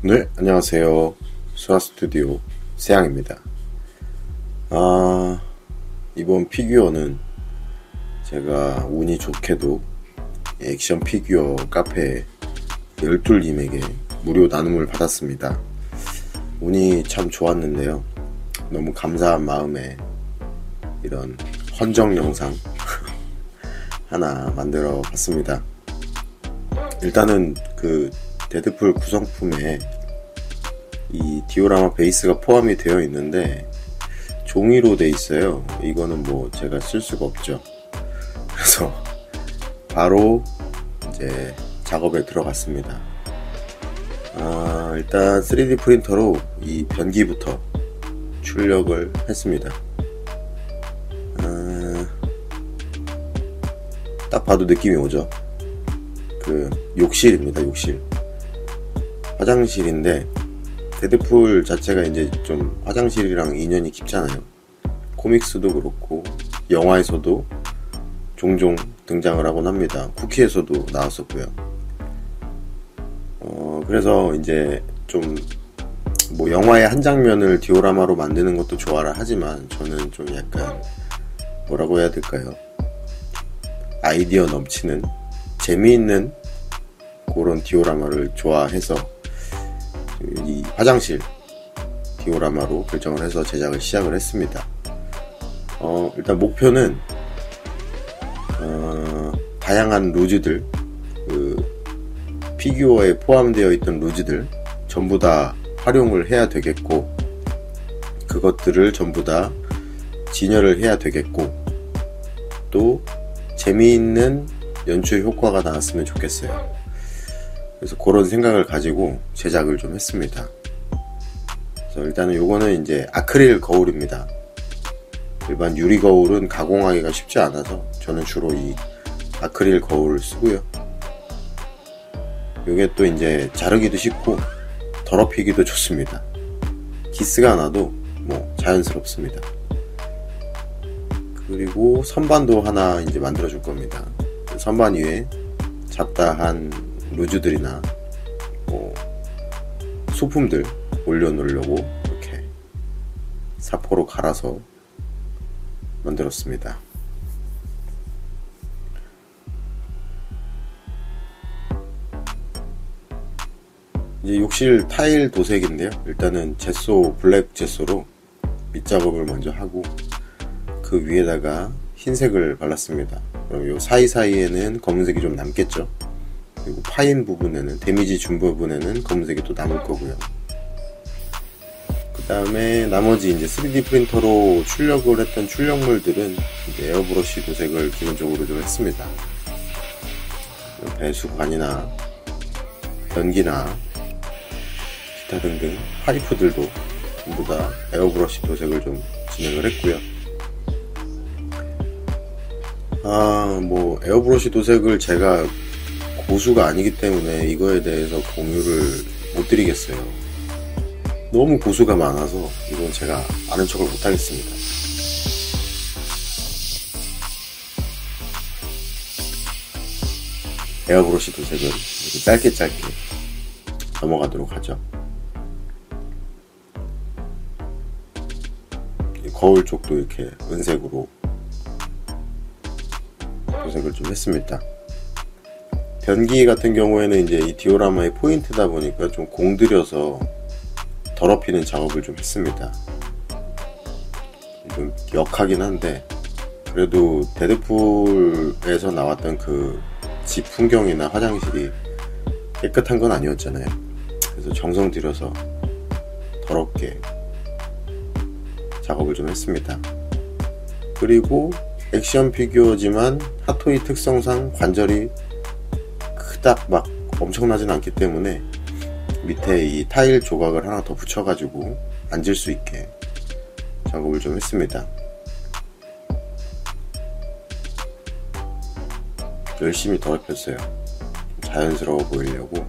네, 안녕하세요. 수아스튜디오 세양입니다. 이번 피규어는 제가 운이 좋게도 액션 피규어 카페 열둘님에게 무료 나눔을 받았습니다. 운이 참 좋았는데요. 너무 감사한 마음에 이런 헌정 영상 하나 만들어 봤습니다. 일단은 그 데드풀 구성품에 이 디오라마 베이스가 포함이 되어 있는데 종이로 돼 있어요. 이거는 뭐 제가 쓸 수가 없죠. 그래서 바로 이제 작업에 들어갔습니다. 일단 3D 프린터로 이 변기부터 출력을 했습니다. 딱 봐도 느낌이 오죠. 그 욕실입니다. 욕실. 화장실인데 데드풀 자체가 이제 좀 화장실이랑 인연이 깊잖아요. 코믹스도 그렇고 영화에서도 종종 등장을 하곤 합니다. 쿠키에서도 나왔었고요. 그래서 이제 좀 뭐 영화의 한 장면을 디오라마로 만드는 것도 좋아라 하지만 저는 좀 약간 뭐라고 해야 될까요? 아이디어 넘치는 재미있는 그런 디오라마를 좋아해서 이 화장실 디오라마로 결정을 해서 제작을 시작을 했습니다. 일단 목표는 다양한 루즈들, 그 피규어에 포함되어 있던 루즈들 전부 다 활용을 해야 되겠고, 그것들을 전부 다 진열을 해야 되겠고, 또 재미있는 연출 효과가 나왔으면 좋겠어요. 그래서 그런 생각을 가지고 제작을 좀 했습니다. 그래서 일단은 요거는 이제 아크릴 거울입니다. 일반 유리 거울은 가공하기가 쉽지 않아서 저는 주로 이 아크릴 거울을 쓰고요. 요게 또 이제 자르기도 쉽고 더럽히기도 좋습니다. 기스가 나도 뭐 자연스럽습니다. 그리고 선반도 하나 이제 만들어 줄 겁니다. 선반 위에 잡다한 루즈들이나 뭐 소품들 올려놓으려고 이렇게 사포로 갈아서 만들었습니다. 이제 욕실 타일 도색인데요. 일단은 제소, 블랙 제소로 밑작업을 먼저 하고 그 위에다가 흰색을 발랐습니다. 그럼 요 사이사이에는 검은색이 좀 남겠죠. 그리고 파인 부분에는, 데미지 준 부분에는 검은색이 또 남을 거고요. 그 다음에 나머지 이제 3D 프린터로 출력을 했던 출력물들은 이제 에어브러쉬 도색을 기본적으로 좀 했습니다. 배수관이나 변기나 기타 등등 파이프들도 전부 다 에어브러쉬 도색을 좀 진행을 했고요. 뭐 에어브러쉬 도색을 제가 고수가 아니기 때문에 이거에 대해서 공유를 못 드리겠어요. 너무 고수가 많아서 이건 제가 아는 척을 못 하겠습니다. 에어브러쉬 도색은 이렇게 짧게 넘어가도록 하죠. 거울 쪽도 이렇게 은색으로 도색을 좀 했습니다. 변기 같은 경우에는 이제 이 디오라마의 포인트다 보니까 좀 공들여서 더럽히는 작업을 좀 했습니다. 좀 역하긴 한데 그래도 데드풀에서 나왔던 그 집 풍경이나 화장실이 깨끗한 건 아니었잖아요. 그래서 정성 들여서 더럽게 작업을 좀 했습니다. 그리고 액션 피규어지만 핫토이 특성상 관절이 크다 막 엄청나진 않기 때문에 밑에 이 타일 조각을 하나 더 붙여가지고 앉을 수 있게 작업을 좀 했습니다. 열심히 더럽혔어요. 자연스러워 보이려고.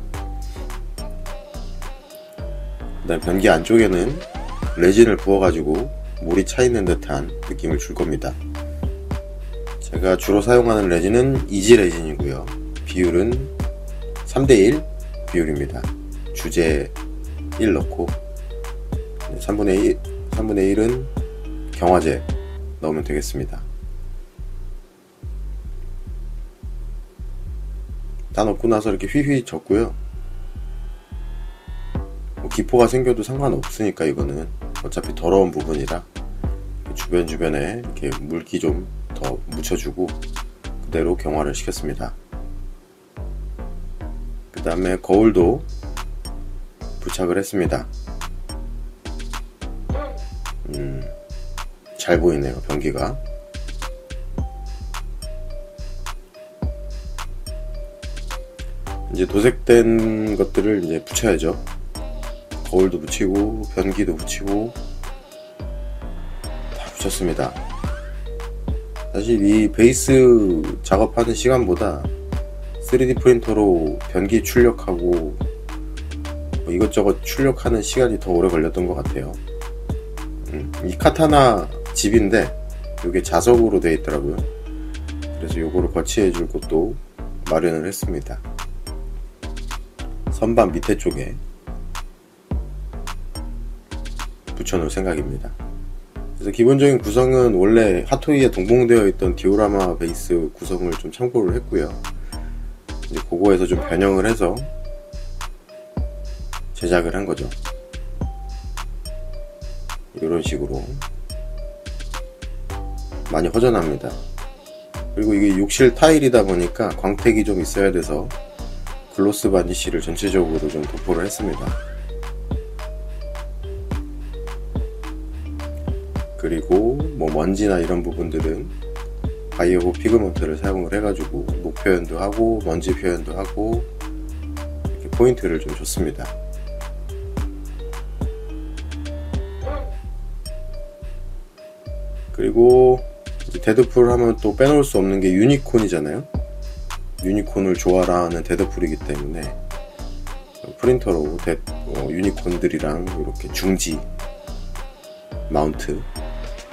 그다음 변기 안쪽에는 레진을 부어가지고 물이 차있는 듯한 느낌을 줄 겁니다. 제가 주로 사용하는 레진은 이지 레진이고요. 비율은 3:1 비율입니다. 주제 1 넣고 3분의 1은 경화제 넣으면 되겠습니다. 다 넣고 나서 이렇게 휘휘 젓고요. 뭐 기포가 생겨도 상관없으니까 이거는 어차피 더러운 부분이라 주변에 이렇게 물기 좀 더 묻혀주고 그대로 경화를 시켰습니다. 그 다음에 거울도 부착을 했습니다. 잘 보이네요, 변기가. 이제 도색된 것들을 이제 붙여야죠. 거울도 붙이고 변기도 붙이고 다 붙였습니다. 사실 이 베이스 작업하는 시간보다 3D 프린터로 변기 출력하고 뭐 이것저것 출력하는 시간이 더 오래 걸렸던 것 같아요. 이 카타나 집인데 이게 자석으로 되어 있더라고요. 그래서 요거를 거치해 줄 곳도 마련을 했습니다. 선반 밑에 쪽에 붙여놓을 생각입니다. 그래서 기본적인 구성은 원래 핫토이에 동봉되어 있던 디오라마 베이스 구성을 좀 참고를 했고요. 이제 그거에서 좀 변형을 해서 제작을 한 거죠. 이런 식으로 많이 허전합니다. 그리고 이게 욕실 타일이다 보니까 광택이 좀 있어야 돼서 글로스 바니쉬를 전체적으로 좀 도포를 했습니다. 그리고 뭐 먼지나 이런 부분들은 바이오 피그먼트를 사용을 해가지고 녹 표현도 하고 먼지 표현도 하고 이렇게 포인트를 좀 줬습니다. 그리고 데드풀 하면 또 빼놓을 수 없는 게 유니콘이잖아요. 유니콘을 좋아라 하는 데드풀이기 때문에 프린터로 유니콘들이랑 이렇게 중지 마운트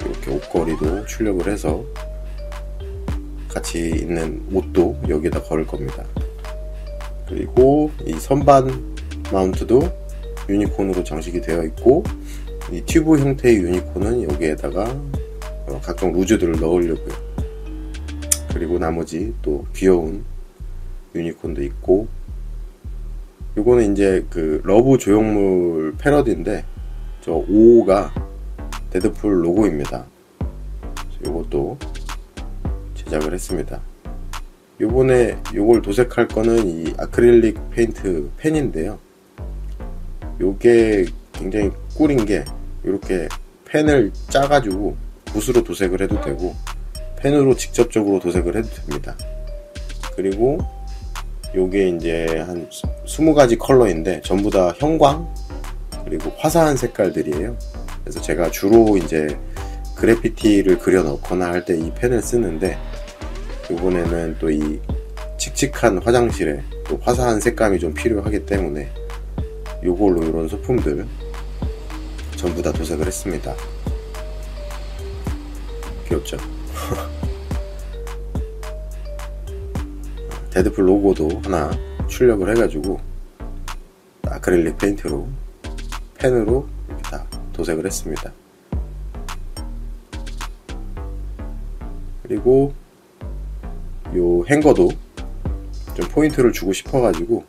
이렇게 옷걸이도 출력을 해서 같이 있는 옷도 여기에다 걸을 겁니다. 그리고 이 선반 마운트도 유니콘으로 장식이 되어 있고 이 튜브 형태의 유니콘은 여기에다가 각종 루즈들을 넣으려고요. 그리고 나머지 또 귀여운 유니콘도 있고, 요거는 이제 그 러브 조형물 패러디인데 저 5가 데드풀 로고입니다. 요것도 제작을 했습니다. 요번에 요걸 도색할 거는 이 아크릴릭 페인트 펜인데요. 요게 굉장히 꿀인 게 이렇게 펜을 짜가지고 붓으로 도색을 해도 되고 펜으로 직접적으로 도색을 해도 됩니다. 그리고 요게 이제 한 20가지 컬러인데 전부 다 형광 그리고 화사한 색깔들이에요. 그래서 제가 주로 이제 그래피티를 그려 넣거나 할 때 이 펜을 쓰는데 이번에는 또 이 칙칙한 화장실에 또 화사한 색감이 좀 필요하기 때문에 요걸로 이런 소품들 전부 다 도색을 했습니다. 귀엽죠? 데드풀 로고도 하나 출력을 해가지고 아크릴릭 페인트로 펜으로 이렇게 다 도색을 했습니다. 그리고 요 행거도 좀 포인트를 주고 싶어가지고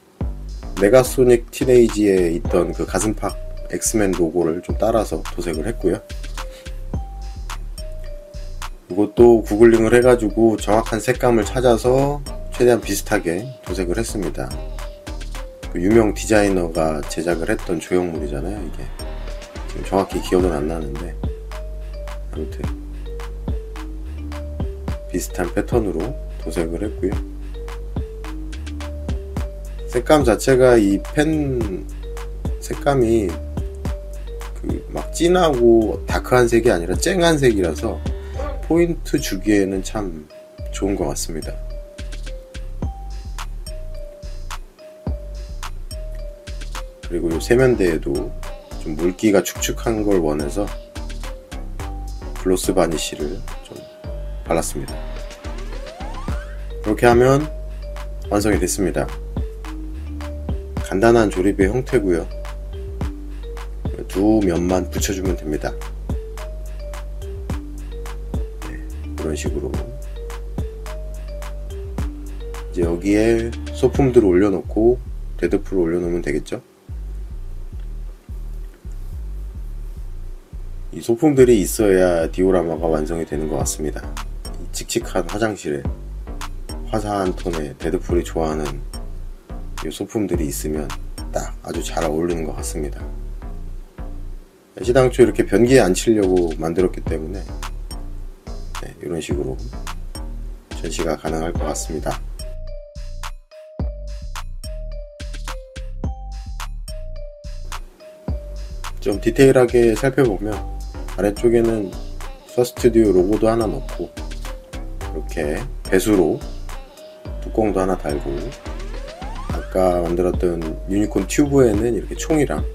메가소닉 티네이지에 있던 그 가슴팍 엑스맨 로고를 좀 따라서 도색을 했고요. 이것도 구글링을 해가지고 정확한 색감을 찾아서 최대한 비슷하게 도색을 했습니다. 그 유명 디자이너가 제작을 했던 조형물이잖아요. 이게 지금 정확히 기억은 안 나는데 아무튼 비슷한 패턴으로 도색을 했고요. 색감 자체가 이 펜 색감이 그 막 진하고 다크한 색이 아니라 쨍한 색이라서 포인트 주기에는 참 좋은 것 같습니다. 그리고 이 세면대에도 좀 물기가 축축한 걸 원해서 글로스 바니쉬를 좀 발랐습니다. 이렇게 하면 완성이 됐습니다. 간단한 조립의 형태고요. 두 면만 붙여주면 됩니다. 네, 이런 식으로 이제 여기에 소품들을 올려놓고 데드풀을 올려놓으면 되겠죠. 이 소품들이 있어야 디오라마가 완성이 되는 것 같습니다. 이 칙칙한 화장실에 화사한 톤의 데드풀이 좋아하는 이 소품들이 있으면 딱 아주 잘 어울리는 것 같습니다. 시당초 이렇게 변기에 안 치려고 만들었기 때문에 네, 이런 식으로 전시가 가능할 것 같습니다. 좀 디테일하게 살펴보면 아래쪽에는 서스튜디오 로고도 하나 넣고 이렇게 배수로 뚜껑도 하나 달고 아까 만들었던 유니콘 튜브에는 이렇게 총이랑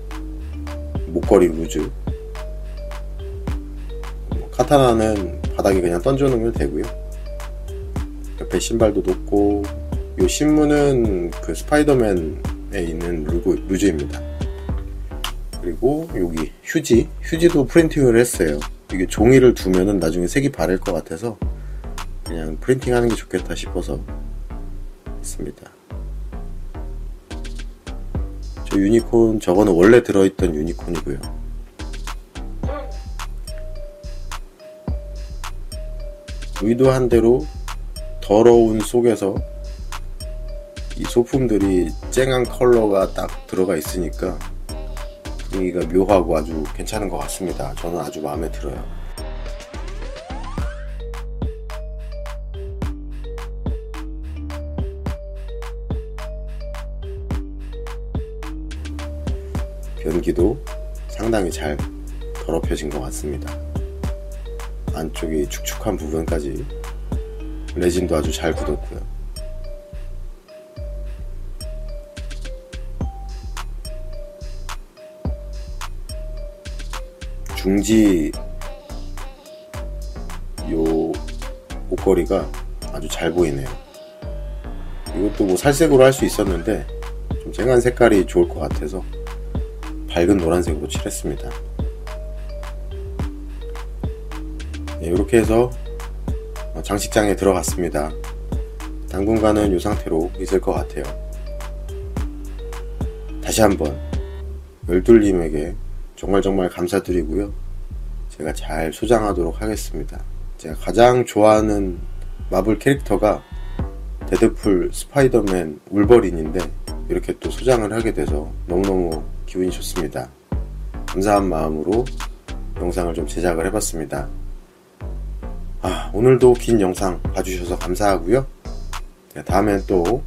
목걸이 루즈, 카타나는 바닥에 그냥 던져 놓으면 되고요. 옆에 신발도 놓고, 이 신문은 그 스파이더맨에 있는 루즈입니다. 그리고 여기 휴지도 프린팅을 했어요. 이게 종이를 두면은 나중에 색이 바를 것 같아서 그냥 프린팅 하는 게 좋겠다 싶어서 했습니다. 저 유니콘, 저거는 원래 들어있던 유니콘이고요. 의도한 대로 더러운 속에서 이 소품들이 쨍한 컬러가 딱 들어가 있으니까 분위기가 묘하고 아주 괜찮은 것 같습니다. 저는 아주 마음에 들어요. 변기도 상당히 잘 더럽혀진 것 같습니다. 안쪽이 축축한 부분까지 레진도 아주 잘 굳었고요. 중지 요 옷걸이가 아주 잘 보이네요. 이것도 뭐 살색으로 할 수 있었는데 좀 쨍한 색깔이 좋을 것 같아서 밝은 노란색으로 칠했습니다. 네, 이렇게 해서 장식장에 들어갔습니다. 당분간은 이 상태로 있을 것 같아요. 다시 한번 열둘님에게 정말 감사드리고요. 제가 잘 소장하도록 하겠습니다. 제가 가장 좋아하는 마블 캐릭터가 데드풀, 스파이더맨, 울버린인데 이렇게 또 소장을 하게 돼서 너무너무 기분이 좋습니다. 감사한 마음으로 영상을 좀 제작을 해봤습니다. 오늘도 긴 영상 봐주셔서 감사하고요. 다음엔 또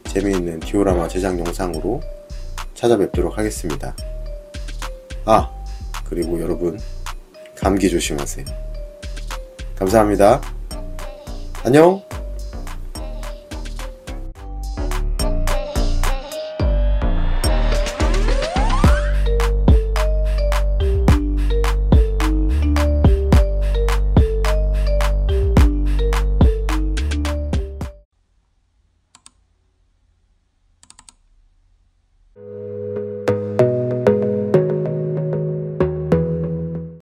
재미있는 디오라마 제작 영상으로 찾아뵙도록 하겠습니다. 그리고 여러분 감기 조심하세요. 감사합니다. 안녕.